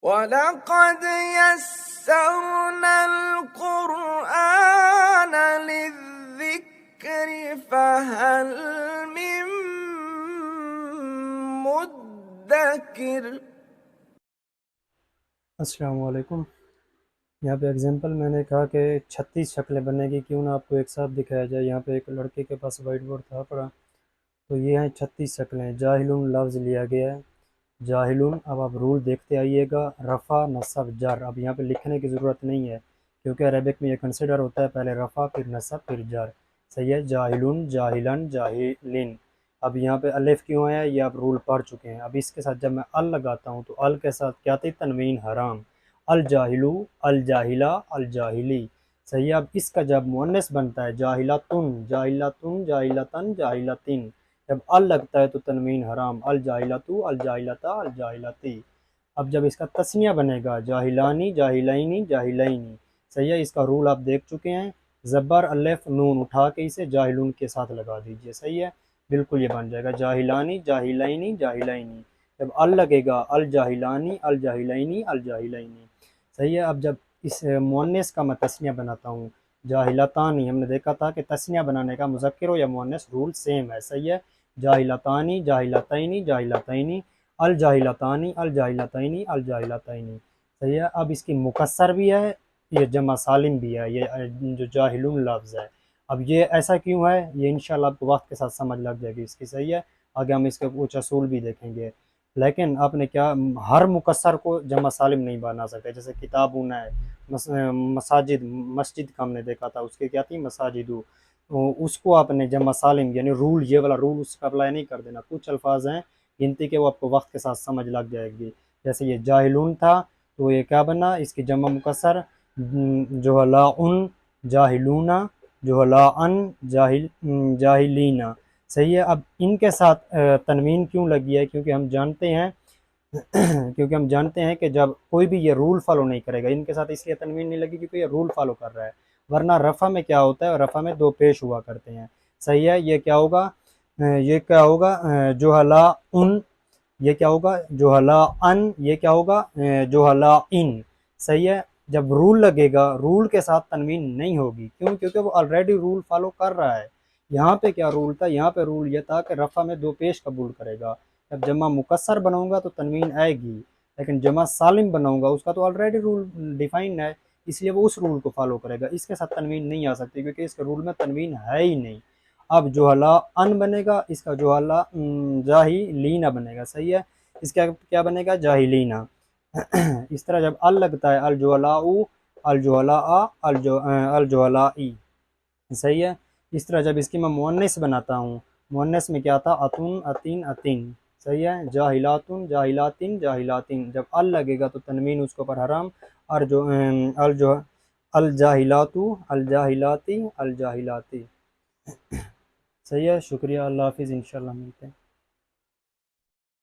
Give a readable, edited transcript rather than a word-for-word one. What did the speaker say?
वलक़द यस्सरनल क़ुरआन लिज़्ज़िक्रि फ़हल मिन मुद्दकिर। अस्सलाम वालेकुम। यहाँ पे एग्जांपल मैंने कहा कि 36 शक्लें बनेगी, क्यों ना आपको एक साथ दिखाया जाए। यहाँ पे एक लड़के के पास वाइट बोर्ड था पड़ा, तो ये हैं 36 शक्लें। जाहिलुन लफ्ज़ लिया गया है, जाहिलुन। अब आप रूल देखते आइएगा, रफ़ा नसब जर। अब यहाँ पे लिखने की ज़रूरत नहीं है, क्योंकि अरबिक में ये कंसिडर होता है पहले रफ़ा फिर नसब फिर जर। सही है, जाहिलुन जाहिलन जाहिलिन। अब यहाँ पे अलिफ क्यों आया, ये आप रूल पढ़ चुके हैं। अब इसके साथ जब मैं अल लगाता हूँ तो अल के साथ क्या थी, तनवीन हराम। अल जाहिलू अल जाहिला अल जाहिली। सही है। अब इसका जब मुअन्नस बनता है, जाहिलातुन जाहिलातुन जाहिलातन जाहिलातिन, जब अल लगता है तो तनवीन हराम। अल जाहिलातु अल जाहिलता अल जाहिलती। अब जब इसका तस्निया बनेगा, जाहिलानी जाहिलैनी जाहिलैनी। सही है, इसका रूल आप देख चुके हैं। ज़बर अलिफ नून उठा के इसे जाहिलून के साथ लगा दीजिए। सही है, बिल्कुल ये बन जाएगा जाहिलानी जाहिलैनी जाहिलैनी। जब अल लगेगा, अल जाहिलानी अल जाहिलैनी अल जाहिलैनी। सही है। अब जब इस मुअन्नस का मैं तस्निया बनाता हूँ, जाहिलतानी, हमने देखा था कि तस्निया बनाने का मुज़क्किर हो या मुअन्नस रूल सेम है। सही है, जाहिलतानी जाहिलतैनी जाहिलतैनी अल जाहिलतानी अल जाहिलतैनी अल जाहिलतैनी। सही है। अब इसकी मुकस्सर भी है, ये जमा सालिम भी है, ये जो जाहिलुन लफ्ज़ है। अब ये ऐसा क्यों है, ये इंशाल्लाह आपको वक्त के साथ समझ लग जाएगी इसकी। सही है, आगे हम इसके कुछ असूल भी देखेंगे। लेकिन आपने क्या, हर मुकस्सर को जमा सालिम नहीं बना सकते। जैसे किताबुन है, मसाजिद, मस्जिद का हमने देखा था, उसके क्या थी, मसाजिदु। तो उसको आपने जमा सालिम यानी रूल, ये वाला रूल उसका अप्लाई नहीं कर देना। कुछ अल्फाज हैं गिनती के, वो आपको वक्त के साथ समझ लग जाएगी। जैसे ये जाहिलून था, तो ये क्या बना, इसकी जमा मुकस्सर जोहलाउन जाहिलूना जोहलाअन जाहिलीना। सही है। अब इनके साथ तनवीन क्यों लगी है, क्योंकि हम जानते हैं क्योंकि हम जानते हैं कि जब कोई भी ये रूल फॉलो नहीं करेगा, इनके साथ इसलिए तनवीन नहीं लगी क्योंकि ये रूल फॉलो कर रहा है। वरना रफ़ा में क्या होता है, रफ़ा में दो पेश हुआ करते हैं। सही है, ये क्या होगा, ये क्या होगा, जोहला उन, ये क्या होगा, जोहला अन, ये क्या होगा, जोहला इन। सही है। जब रूल लगेगा, रूल के साथ तनवीन नहीं होगी, क्यों, क्योंकि वो ऑलरेडी रूल फॉलो कर रहा है। यहाँ पे क्या रूल था, यहाँ पे रूल ये था कि रफ़ा में दो पेश कबूल करेगा। जब जमा मुकस्सर बनाऊंगा तो तनवीन आएगी, लेकिन जमा सालिम बनाऊंगा उसका तो ऑलरेडी रूल डिफाइन है, इसलिए वो उस रूल को फॉलो करेगा। इसके साथ तनवीन नहीं आ सकती, क्योंकि इसके रूल में तनवीन है ही नहीं। अब जोहला अन बनेगा, इसका जोहला जाहिलीना बनेगा। सही है, इसका क्या बनेगा, जाहिलीना। इस तरह जब अल लगता है, अल जोहलाऊ अल जोहला अल जोहलाई। सही है। इस तरह जब इसकी मैं मुअन्नस बनाता हूँ, मुअन्नस में क्या था, अतुन अतीन अतीन। सही है, जाहिलातुन जाहिलातिन जाहिलातिन। जब अल लगेगा तो तनवीन उसके ऊपर हराम। और जो अल जो अल जाहिलातु अल जाहिलाती अल जाहिलाती। सही है, शुक्रिया, अल्लाह हाफिज़, इंशाल्लाह मिलते हैं।